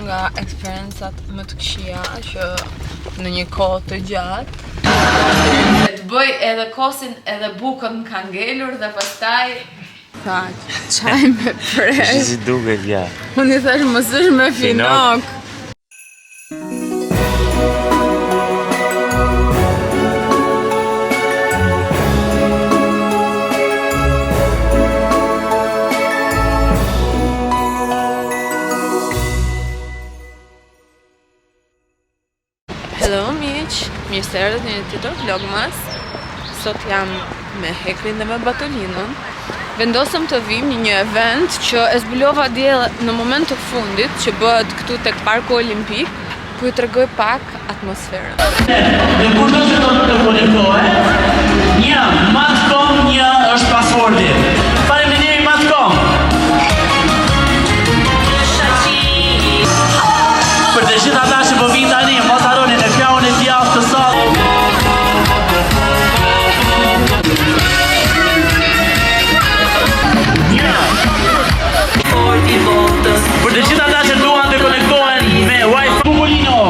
nga eksperiencat më të këqija që në një kohë të gjatë. Të bëj edhe kosin edhe bukën ka ngelur dhe pastaj tha, qaj me presh. Si duket ja. Unë i thash mos është me finok. Hello miq, mirë se erdhët në një tjetër vlogmas. Sot jam me Hekrin dhe me Batolinën. Vendosëm të vim në një event që e zbulova dje në moment të fundit që bëhet këtu tek Parku Olimpik, ku ju tregoj pak atmosferën. Dhe kur do që do të konektohet, një Matcom, një është pasporti. Faleminderit Matcom. Për të gjithë ata që po vinë tani, mos harroni në pjauën e djathtë të sot. Për të gjithë ata që duan të konektohen me Wi-Fi Kukulino.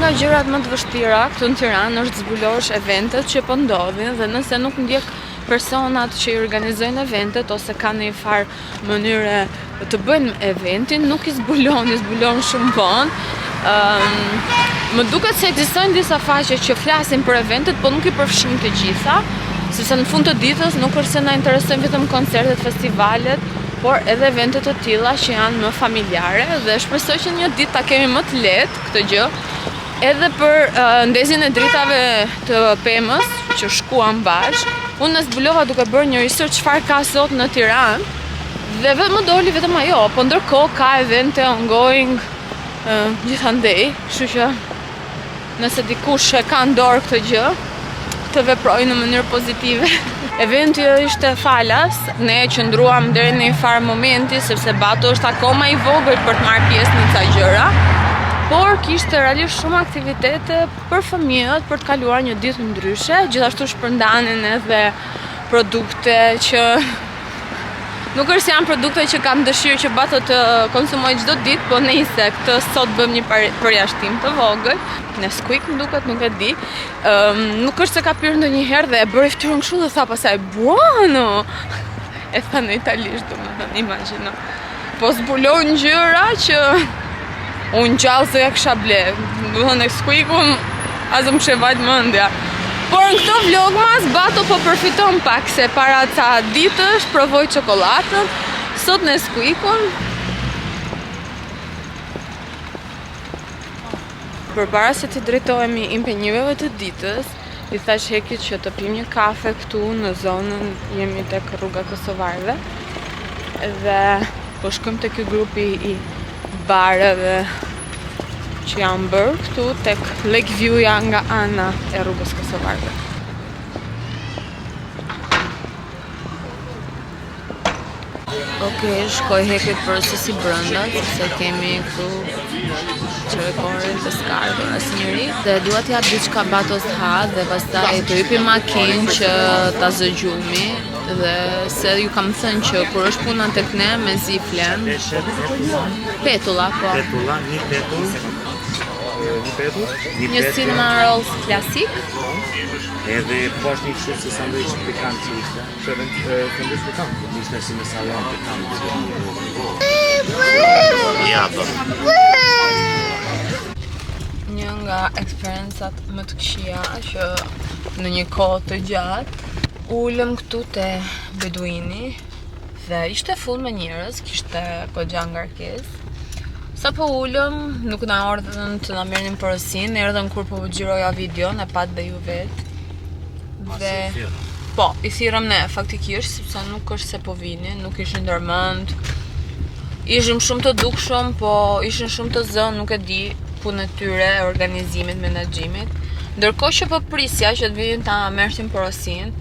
Nga gjërat më të vështira këtu në Tiranë është zbulosh eventet që po ndodhin dhe nëse nuk ndjek personat që i organizojnë eventet ose kanë një farë mënyre të bëjnë eventin, nuk i zbulon shumë vonë. Më duket se ekzistojnë disa faqe që flasin për eventet, po nuk i përfshin të gjitha, sepse në fund të ditës nuk është se na interesojnë vetëm koncertet, festivalet, por edhe eventet të tilla që janë më familjare dhe shpresoj që një ditë ta kemi më të lehtë këtë gjë. Edhe për ndezjen e dritave të pemës që shkuam bashkë, unë zbulova duke bërë një research çfarë ka sot në Tiranë dhe vetëm më doli vetëm ajo, po ndërkohë ka evente ongoing gjithandej, kështu që nëse dikush e ka në dorë këtë gjë, të veprojë në mënyrë pozitive. Eventi ishte falas, ne qëndruam deri në një farë momenti sepse Bato është akoma i vogël për të marrë pjesë në ca gjëra. Por kishte realisht shumë aktivitete për fëmijët, për të kaluar një ditë ndryshe, gjithashtu shpërndanin edhe produkte që nuk është janë produkte që kam dëshirë që Bato të konsumoj çdo ditë, po nejse, këtë sot bëm një përjashtim të vogël. Nesquik më duket, nuk e di. Nuk është se ka pirë ndonjëherë dhe e bëri fytyrën kështu dhe tha pastaj buono. E tha në italisht, domethënë, imagjino. Po zbulon gjëra që unë gjallë se ja kësha ble, duhet në Nesquikun, as më shevajt mendja. Por në këto vlogmas, Bato po përfiton pak se para ca ditësh provoj çokoladën, sot Nesquikun. Përpara se të drejtohemi impenjimeve të ditës, i thash Hekit që të pim një kafe këtu në zonën, jemi tek rruga Kosovarëve, dhe po shkojmë te ky grupi i bareve që janë bërë këtu tek Lakeview-ja nga ana e rrugës Kosovarëve. Okej, shkoj Hekit për sesi brenda, sepse kemi këtu qevekorin të skartur asë njëri, dhe dua t'ja diçka Batos ha dhe pastaj të hypi makinë që ta zëgjumi, dhe se ju kam thënë që kur është puna tek ne me zi flen. Petulla, po. Petulla, një petull. Një petull? Një cinnamon rolls klasik. Edhe po është një kështu si sanduiç pikant që ishte. Sanduiç pikant? Ishte si në salon pikant. Ja, po. Një nga eksperiencat më të këqija që në një kohë të gjatë ulëm këtu te Beduini dhe ishte full me njerëz, kishte goxha ngarkesë. Sa po ulëm, nuk na urdhën të na merrnin porosin, erdhën kur po xhiroja videon, e pat dhe ju vet. Dhe po, i thirrëm ne faktikisht, sepse nuk është se po vinin, nuk ishin ndërmend. Ishim shumë të dukshëm, po ishin shumë të zënë, nuk e di punën e tyre, organizimit, menaxhimit. Ndërkohë që po prisja që të vinin ta merrnin porosin,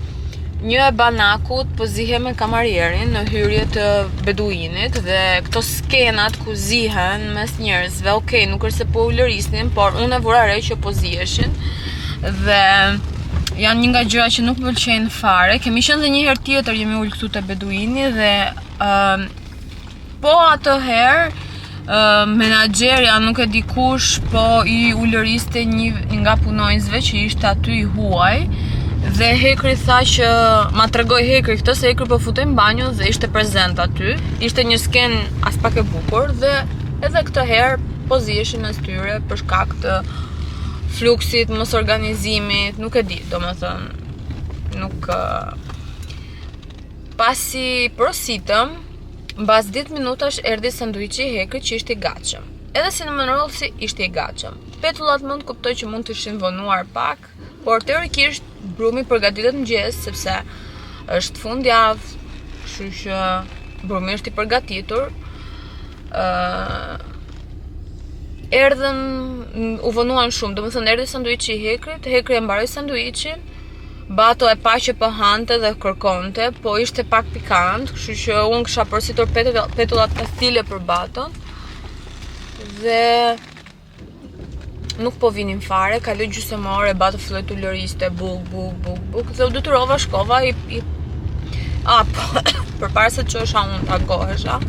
një e banakut po zihe me kamarierin në hyrje të Beduinit dhe këto skenat ku zihen mes njerëzve, okej, nuk është se po u lërisnin, por unë e vura re që po ziheshin dhe janë një nga gjëra që nuk më pëlqejnë fare. Kemi qenë dhe një herë tjetër jemi ul këtu te Beduini dhe po atëherë menaxherja, nuk e di kush, po i ulëriste një nga punonjësve që ishte aty i huaj dhe Hekri tha që ma tregoi Hekri këtë se Hekri po futej në banjo dhe ishte prezent aty. Ishte një sken as pak e bukur dhe edhe këtë herë po ziheshin mes tyre për shkak të fluksit, mos organizimit, nuk e di, domethënë nuk pasi porositëm. Mbas 10 minutash erdhi sanduiçi i Hekrit që ishte i gatshëm. Edhe cinnamon rollsi ishte i gatshëm. Petullat mund kuptoj që mund të ishin vonuar pak, por teorikisht brumi përgatitet mëngjes sepse është fundjavë, kështu që brumi është i përgatitur. Erdhën, u vonuan shumë, domethënë erdhi sanduiçi i Hekrit, Hekri e mbaroi sanduiçin. Bato e pa që po hante dhe kërkonte, po ishte pak pikant, kështu që unë kisha porositur petullat kastile për Baton. Dhe nuk po vinin fare, kaloi gjysmëore, Bato filloi të lëriste buk dhe u detyrova shkova përpara se të çohesha unë takohesha.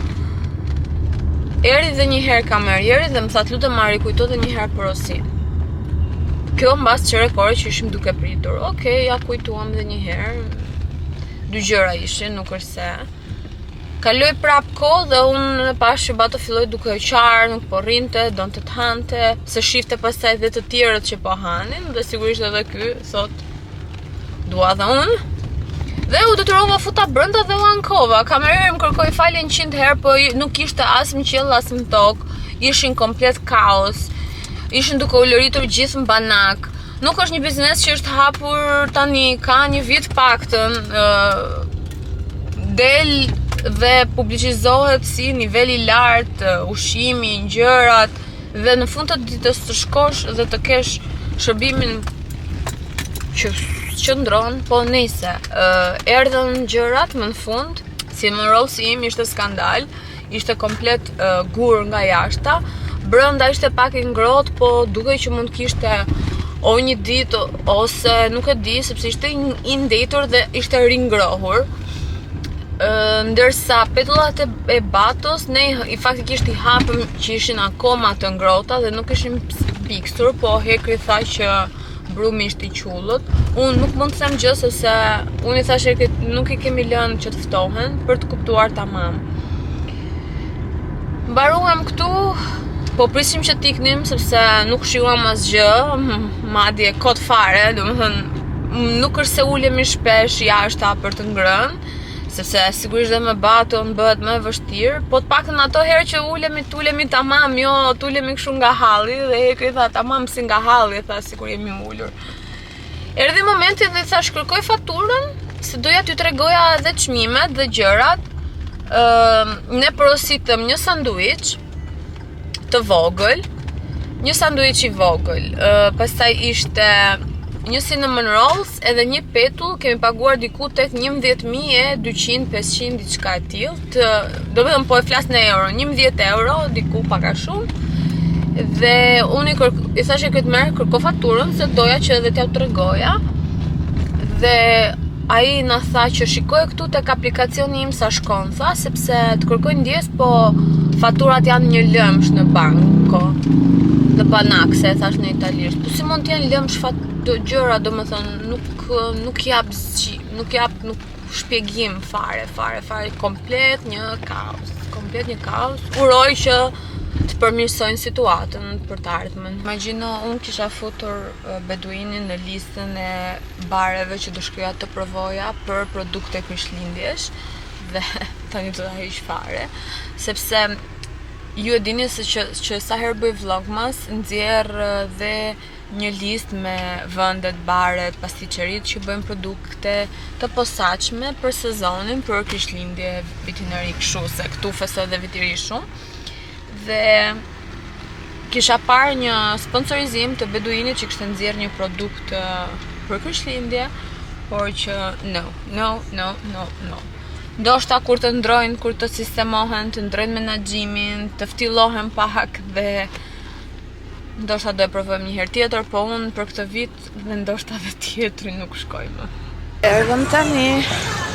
Erdhi dhe një herë kamerieri dhe më tha lutem ma rikujto dhe një herë porosin. Kjo mbas çere kore që ishim duke pritur. Okej, ja kujtuam dhe një herë. Dy gjëra ishin, nuk është se. Kaloi prap kohë dhe unë pash që Bato filloi duke qarë, nuk po rrinte, donte të hante, se shifte pastaj dhe të tjerët që po hanin dhe sigurisht edhe ky thot dua dhe unë. Dhe u detyrova futa brenda dhe u ankova. Kamerieri më kërkoi falje 100 herë, po nuk ishte as në qiell as në tokë. Ishin komplet kaos. Ishin duke u lëritur gjithë në banak. Nuk është një biznes që është hapur tani, ka një vit paktën. Del dhe publicizohet si niveli i lartë, ushqimi, ngjërat dhe në fund të ditës të shkosh dhe të kesh shërbimin që qëndron, po nejse. Erdhën gjërat më në fund, cinnamon rollsi im ishte skandal, ishte komplet gur nga jashta. Brenda ishte pak i ngrohtë, po dukej që mund kishte o një ditë ose nuk e di, sepse ishte i ndetur dhe ishte ringrohur. Ndërsa petullat e Batos ne faktikisht i hapëm që ishin akoma të ngrohta dhe nuk ishin piksur, po Hekri tha që brumi ishte i qullët. Unë nuk mund të them gjë sepse unë i thash Hekrit nuk i kemi lënë që të ftohen për të kuptuar tamam. Mbaruam këtu. Po prisim që t'iknim sepse nuk shijuam asgjë, madje kot fare, domethënë nuk është se ulemi shpesh jashta për të ngrënë, sepse sigurisht dhe me Baton bëhet më vështirë, po të paktën ato herë që ulemi tamam, jo t'ulemi kështu nga halli dhe Hekri tha tamam si nga halli, tha sikur jemi ulur. Erdhi momenti dhe thash kërkoj faturën, se doja t'ju tregoja edhe çmimet dhe gjërat. Ne porositëm një sanduiç të vogël, një sanduiç i vogël, pastaj ishte një cinnamon rolls edhe një petull, kemi paguar diku tek 11.200, 500 diçka e tillë, domethënë po e flas në euro, 11 euro, diku pak a shumë. Dhe unë i thashë këtë merr kërko faturën se doja që edhe t'ja tregoja. Dhe ai na tha që shikoj këtu tek aplikacioni im sa shkon, tha, sepse të kërkoj ndjes, po faturat janë një lëmsh në banko. dhe banakse, e thash në italisht. Po si mund t'jenë lëmsh të gjëra, do më thënë, nuk jap shpjegim fare, komplet një kaos. Uroj që të përmirësojnë situatën për të ardhmen. Imagjino, unë kisha futur beduinin në listën e bareve që do shkruja të provoja për produkte krishtlindjesh dhe tani do ta hiq fare, sepse ju e dini se që sa herë bëj vlogmas, nxjerr dhe një listë me vendet, baret, pasticqerit që bëjnë produkte të posaçme për sezonin, për krishtlindje, vitin e ri, kështu se këtu festoj dhe viti i ri shumë. Dhe kisha parë një sponsorizim të beduinit që kishte nxjerrë një produkt për krishtlindje, por që no. Ndoshta kur të ndrojnë, kur të sistemohen, të ndrojnë menaxhimin, të ftillohen pak dhe ndoshta do e provojmë një herë tjetër, po unë për këtë vit dhe ndoshta dhe tjetrin nuk shkoj më. Erdhëm tani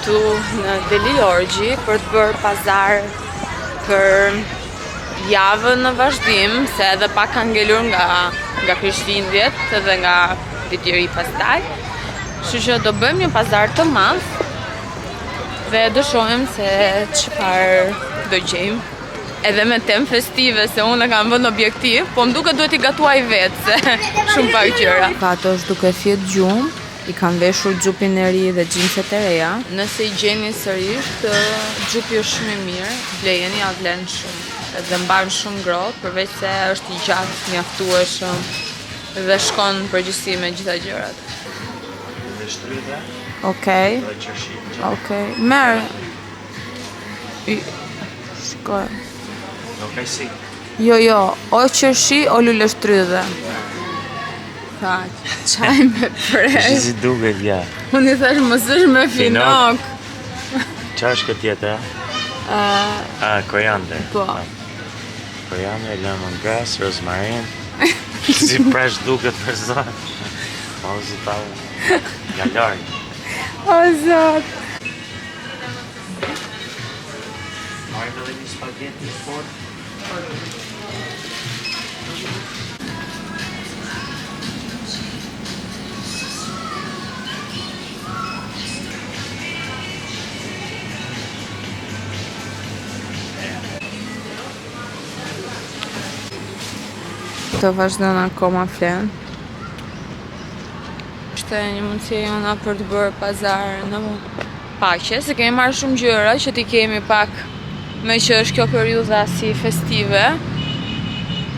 tu në Deli Lorgji për të bërë pazar për javën në vazhdim, se edhe pak ka ngelur nga krishtlindjet edhe nga viti i ri pastaj. Kështu që do bëjmë një pazar të madh dhe do shohim se çfarë do gjejmë. Edhe me temë festive, se unë e kam vënë objektiv, po më duket duhet i gatuaj vetë, se shumë pak gjëra. Patosh duke fjet gjumë, i kanë veshur xhupin e ri dhe xhinset e reja. Nëse i gjeni sërish, xhupi është shumë i mirë, blejeni, ja vlen shumë. Dhe mban shumë ngrohtë, përveç se është i gjatë, mjaftueshëm dhe shkon në përgjithësi me gjitha gjërat. Dhe shtrydhe. Okej. Dhe qershi. Okej. Merë. Shkoj. Okej, si. Jo, o qershi o lule shtrydhe. Kaq, çaj me fresh. Si duket ja. Unë i thash mos është me finok. Çfarë është këtë tjetër? Koriander. Po. Koriander, lemongrass, rozmarin. Si fresh duket për zot. Po zotall. Ja larg. O zot. Marrë dhe një spaghetti fort. Të vazhdojnë akoma flen. Ishte një mundësi jona për të bërë pazar në paqe, se kemi marrë shumë gjëra që t'i kemi pak, me që është kjo periudha si festive,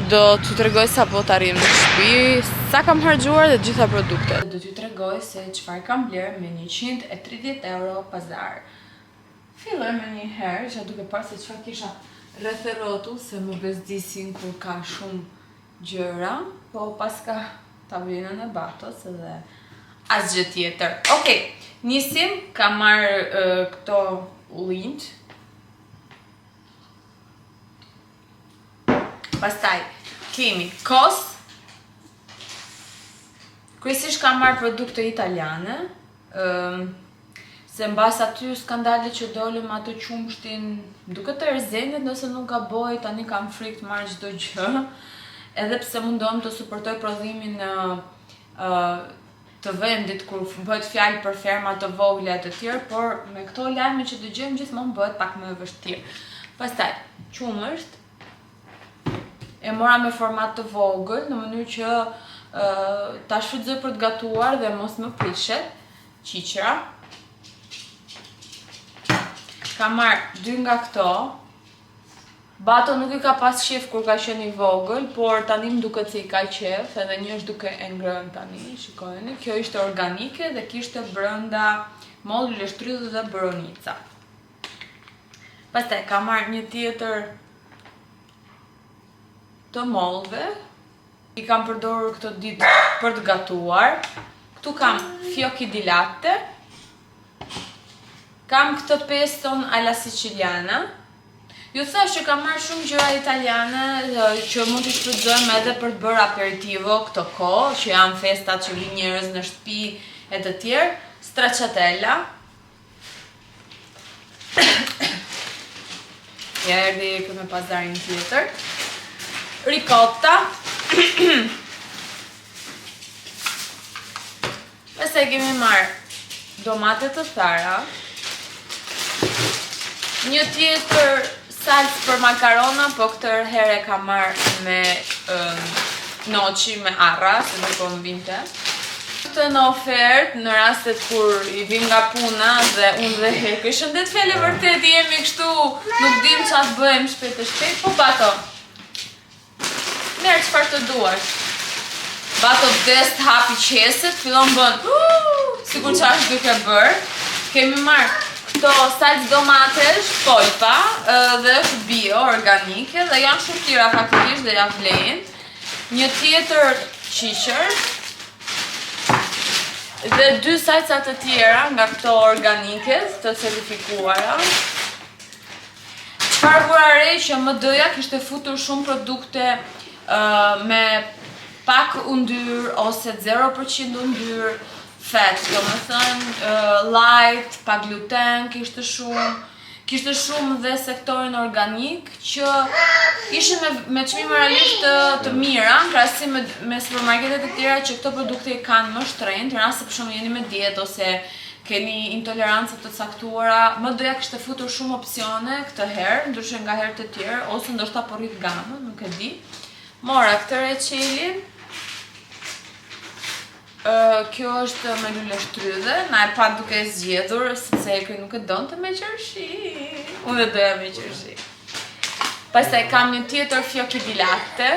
do t'ju tregoj sa po t'arrim në shtëpi, sa kam harxuar dhe gjitha produktet. Do t'ju tregoj se çfarë kam blerë me 130 euro pazar. Filloj me një herë, që duke parë se çfarë kisha rreth e rrotull, se më bezdisin kur ka shumë gjëra, po paska tavelinën e Batos edhe asgjë tjetër. Okej, nisim, kam marrë këto ullinjt. Pastaj kemi kos. Kryesisht kam marrë produkte italiane, se mbas aty skandali që dolëm atë qumshtin, duket të erzenit nëse nuk gaboj, tani kam frikë të marrë çdo gjë. Edhe pse mundom të suportoj prodhimin të vendit kur bëhet fjalë për ferma të vogla të tjerë, por me këto lajme që dëgjojmë gjithmonë bëhet pak më e vështirë. Pastaj, qumësht e mora me format të vogël, në mënyrë që ta shfrytëzoj për të gatuar dhe mos më prishet. Qiqra. Kam marrë 2 nga këto. Bato nuk i ka pas qef kur ka qenë i vogël, por tani më duket se i ka qef, edhe një është duke e ngrënë tani, shikojeni. Kjo ishte organike dhe kishte brenda mollë, lule shtrydhe dhe boronica. Pastaj kam marrë një tjetër të mollëve. I kam përdorur këto ditë për të gatuar. Këtu kam fiocchi di latte. Kam këtë peston alla siciliana. Ju thash që kam marrë shumë gjëra italiane që mund t'i shfrytëzojmë edhe për të bërë aperitivo këto kohë, që janë festat që vinë njerëz në shtëpi e të tjerë. Stracciatella. Ja erdhi këtu me pazarin tjetër. Ricotta. Pastaj kemi marrë domate të thara, një tjetër salcë për makarona, po këtë herë e kam marrë me noqi me arra, se nuk po më vinte. Këtë në ofertë, në rastet kur i vim nga puna dhe unë dhe Hekri. Shëndet fele vërtet, jemi kështu, nuk dim çfarë bëjmë shpejt e shpejt, po Bato. Merë çfarë të duash. Bato vdes të hapi qeset, fillon bën, sikur që është duke bërë. Kemi marrë këto salcë domatesh, polpa, dhe është bio, organike, dhe janë shumë tira faktikisht dhe ja vlejnë. Një tjetër qiqër, dhe 2 salca të tjera nga këto organike, të certifikuara. Çfarë vura re që MD-ja kishte futur shumë produkte me pak yndyr ose 0% yndyr, fat, domethënë light, pa gluten, kishte shumë dhe sektorin organik që ishin me çmime realisht të mira, në krahasim me supermarketet e tjera që këto produkte i kanë më shtrenjtë, në rast se për shembull jeni me dietë ose keni intolerancë të caktuara, MD-ja kishte futur shumë opsione këtë herë, ndryshe nga herët e tjerë, ose ndoshta po rrit gamën, nuk e di. Mora këtë reçelin. Kjo është me lule shtrydhe, na e pa duke e zgjedhur, sepse Hekri nuk e donte me qershi. Unë e doja me qershi. Pastaj kam një tjetër fioki di latte.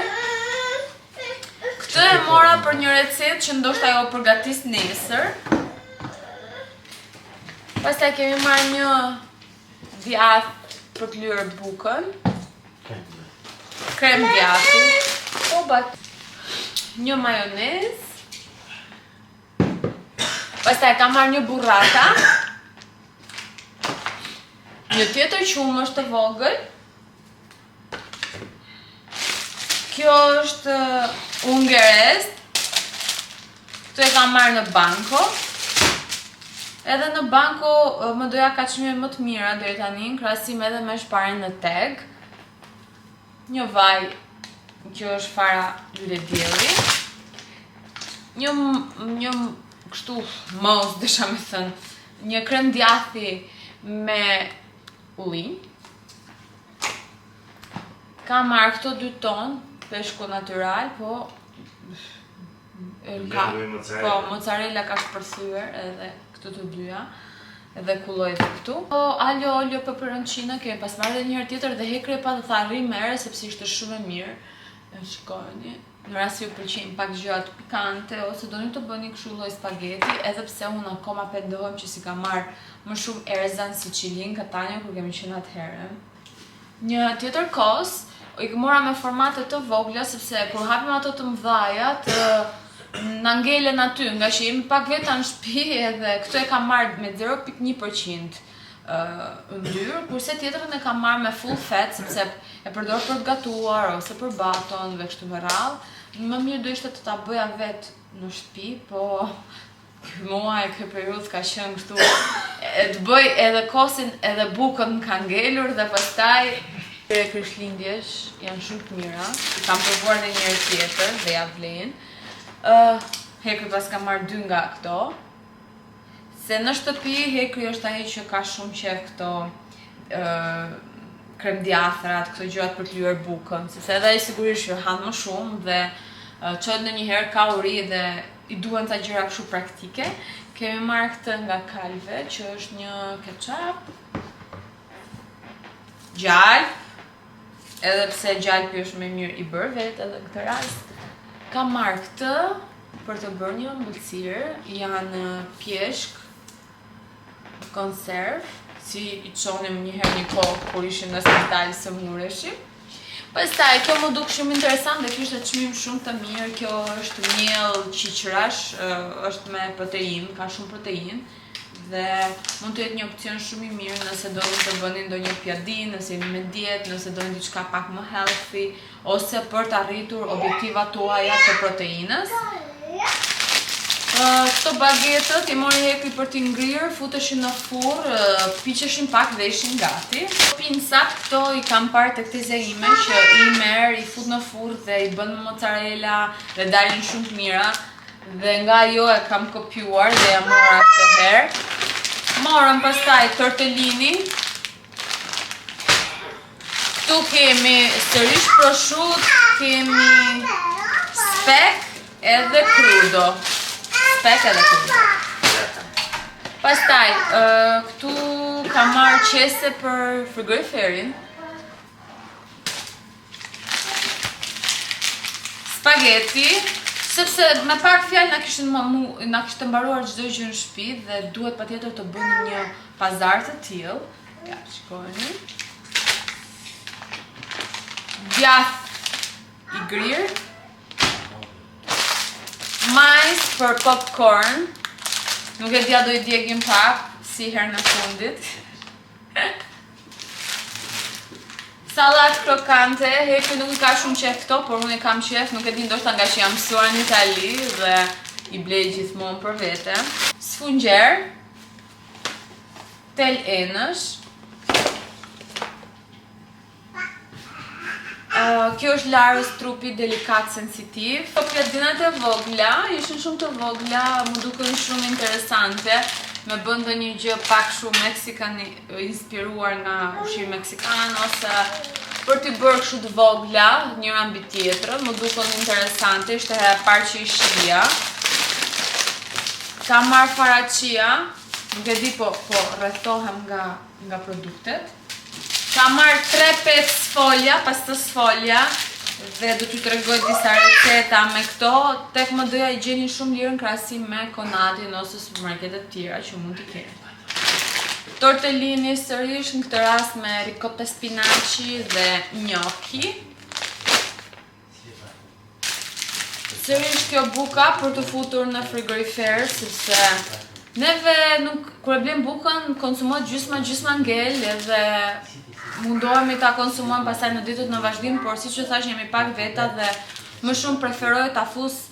Këtë e mora për një recetë që ndoshta ajo përgatis nesër. Pastaj kemi marrë një djath për të lyer bukën. Krem djathi. Një majonez. Pastaj kam marrë një burrata. Një tjetër qumësh të vogël. Kjo është ungerez. Këtë e kam marrë në banko. Edhe në banko më doja ka çmime më të mira deri tani, në krahasim edhe me shparen në Teg. Një vaj që është fara lule dielli. Një kështu mos desha me thënë, një krem djathi me ujë. Kam marrë këto 2 ton peshku natyral, po mozzarella ka shpërthyer edhe këto të dyja, edhe kulloj dhe këtu. Alio, olio, peperoncino, kemi pas marrë dhe njëherë tjetër dhe Hekri pa dhe tha rri mere sepse ishte shumë e mirë. Shikoni. Në rast se ju pëlqejnë pak gjëra pikante ose doni të bëni kështu lloj spageti, edhe pse unë akoma pendohem që si ka marrë më shumë erzan sicilin Catania kur kemi qenë atëherë. Një tjetër kos, i mora me formate të vogla sepse kur hapim ato të mëdhaja na ngelen aty, nga që jemi pak veta në shtëpi edhe këto e kam marrë me 0.1% yndyr, kurse tjetrën e kam marrë me full fat sepse e përdor për të gatuar ose për baton dhe kështu me radhë. Më mirë do ishte të ta bëja vetë në shtëpi, po mua e këtë periudhë ka qenë kështu të bëj edhe kosin edhe bukën ka ngelur dhe pastaj krishtlindjesh janë shumë të mira. I kam provuar edhe një herë tjetër dhe ja vlen. Hekri pas ka marrë 2 nga këto. Se në shtëpi Hekri është ai që ka shumë qef këto krem djathrat, këto gjërat për të lyer bukën, sepse edhe ai sigurisht që han më shumë dhe çon ndonjëherë ka uri dhe i duhen ca gjëra kështu praktike. Kemi marrë këtë nga Kalve, që është një ketchup gjallë, edhe pse gjalpi është më mirë i bërë vetë edhe në këtë rast. Kam marrë këtë për të bërë një ëmbëlsirë, janë pjeshk konserv, si i çonim njëherë një kohë kur ishim në spital së mureshim. Pastaj kjo më duk shumë interesant dhe kishte çmim shumë të mirë. Kjo është miell qiqrash, është me proteinë, ka shumë proteinë dhe mund të jetë një opcion shumë i mirë nëse doni të bëni ndonjë pjadin, nëse jeni me dietë, nëse doni diçka pak më healthy ose për të arritur objektivat tuaja të proteinës. Këto bagetët i mori hekri për t'i ngrirë, futeshin në furrë, piqeshin pak dhe ishin gati. Pincat këto i kam parë të këtizja ime që i merë, i fut në furrë dhe i bën mozzarella dhe dalin shumë të mira. Dhe nga jo e kam kopjuar dhe ja mora këtë herë. Morëm pastaj tortellini. Këtu kemi sërish prosciutto, kemi spek edhe crudo. Pastaj, këtu kam marrë qese për frigoriferin. Spaghetti, sepse me pak fjalë na kishte mbaruar çdo gjë në shtëpi dhe duhet patjetër të bënim një pazar të tillë. Ja, shikoni. Djath i grirë. Majs për popcorn. Nuk e dja do i djegim pak, si herë në fundit. Salat krokante, hekri nuk i ka shumë qef këto, por unë i kam qef, nuk e di ndoshta nga që jam mësuar në Itali dhe i blej gjithmonë për vete. Sfungjer, tel enësh. Kjo është larës trupi delikat sensitiv. Pjadinat e vogla, ishin shumë të vogla, mu duken shumë interesante. Me bëndë një gjë pak shumë meksikan, inspiruar nga ushqim meksikan, ose për t'i bërë kështu të vogla, njëra mbi tjetrën, mu duken interesante, ishte hera parë që i shia. Ka marrë faracia, nuk e di po rrethohem nga produktet. Ka marrë 3-5 sfolja, pas të sfolja, dhe do t'ju tregoj disa receta me këto, tek më doja i gjeni shumë lirë në krahasim me Konatin ose supermarketet tjera që mund t'i keni. Tortellini sërish në këtë rast me ricotta spinaci dhe gnocchi. Sërish kjo buka për të futur në frigorifer, sepse neve nuk, kur e blem bukën, konsumohet gjysma ngel edhe mundohemi ta konsumojmë pastaj në ditët në vazhdim, por siç që thash jemi pak veta dhe më shumë preferoj ta fus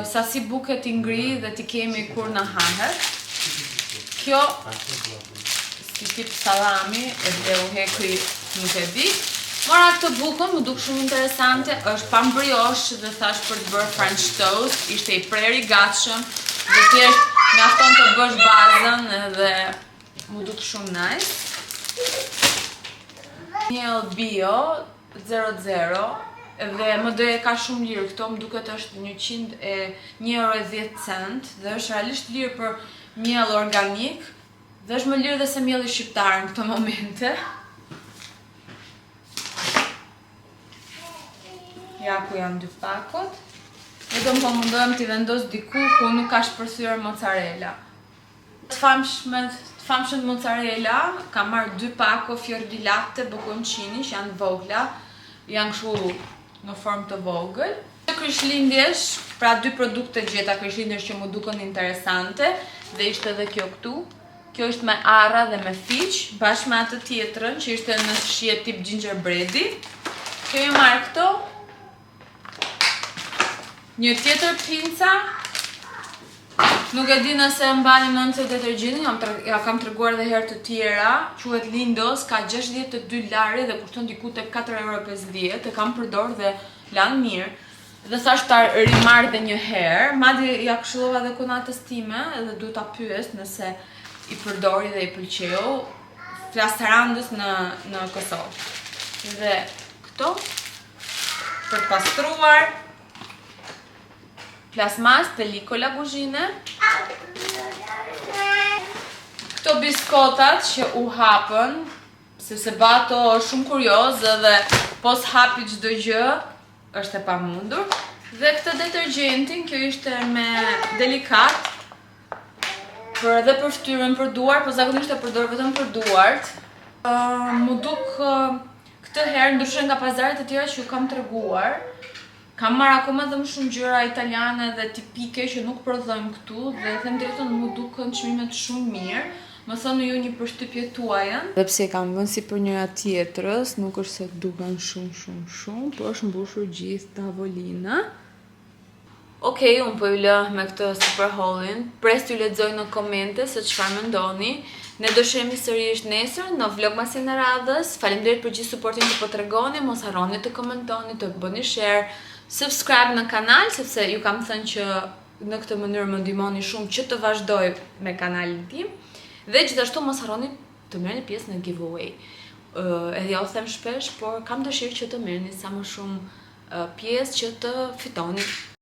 sasi buke t'i ngri dhe t'i kemi kur na hahet. Kjo si tip salami edhe u hekri nuk e di. Mora këtë bukën, më duk shumë interesante, është pan brioche dhe thash për të bërë French toast, ishte i preri gatshëm dhe thjesht mjafton të bësh bazën edhe më duk shumë nice. Miell bio 00 dhe më doje ka shumë lirë këto, më duket është 101 € dhe është realisht lirë për miell organik dhe është më lirë dhe se mielli shqiptar në këto momente. Ja ku janë dy pakot. Vetëm po mundohem t'i vendos diku ku nuk ka shpërthyer mozzarella. Të famshëm mozzarella, kam marrë 2 pako fior di latte bocconcini që janë vogla, janë kështu në formë të vogël. Krishtlindjesh, pra 2 produkte gjeta krishtlindjesh që mu duken interesante dhe ishte edhe kjo këtu. Kjo është me arra dhe me fiq, bashkë me atë tjetrën që ishte në shije tip gingerbreadi. Kemi marrë këto. Një tjetër pinca. Nuk e di nëse mbani mend se detergjenti, ja kam treguar edhe herë të tjera, quhet Lindos, ka 62 lare dhe kushton diku tek 4,50 €, e kam përdor dhe lan mirë. Dhe thash ta rimarr edhe një herë, madje ja këshillova edhe konatës time edhe duhet ta pyes nëse i përdori dhe i pëlqeu flastarandës në Kosovë. Dhe këto për të pastruar plasmas, pelikola kuzhine. Këto biskotat që u hapën, sepse Bato është shumë kurioz dhe pos hapi çdo gjë, është e pamundur. Dhe këtë detergjentin, kjo ishte me delikat, edhe për fytyrën, për duar, po zakonisht e përdor vetëm për duart. Mu duk këtë herë, ndryshe nga pazaret e tjera që ju kam treguar, kam marrë akoma dhe më shumë gjëra italiane dhe tipike që nuk prodhojmë këtu dhe them drejtën mu duken çmimet shumë mirë. Më thoni ju një përshtypje tuajën. Dhe pse kam vënë si për njëra tjetrës, nuk është se duken shumë, por është mbushur gjithë tavolina. Okej, unë po ju lë me këtë super haulin. Pres t'ju lexoj në komente se çfarë mendoni. Ne do shihemi sërish nesër në vlog masin e radhës. Faleminderit për gjithë suportin që po tregoni. Mos harroni të komentoni, të bëni share, subscribe në kanal sepse ju kam thënë që në këtë mënyrë më ndihmoni shumë që të vazhdoj me kanalin tim. Dhe gjithashtu mos harroni të merrni pjesë në giveaway. Edhe ja u them shpesh, por kam dëshirë që të merrni sa më shumë pjesë që të fitoni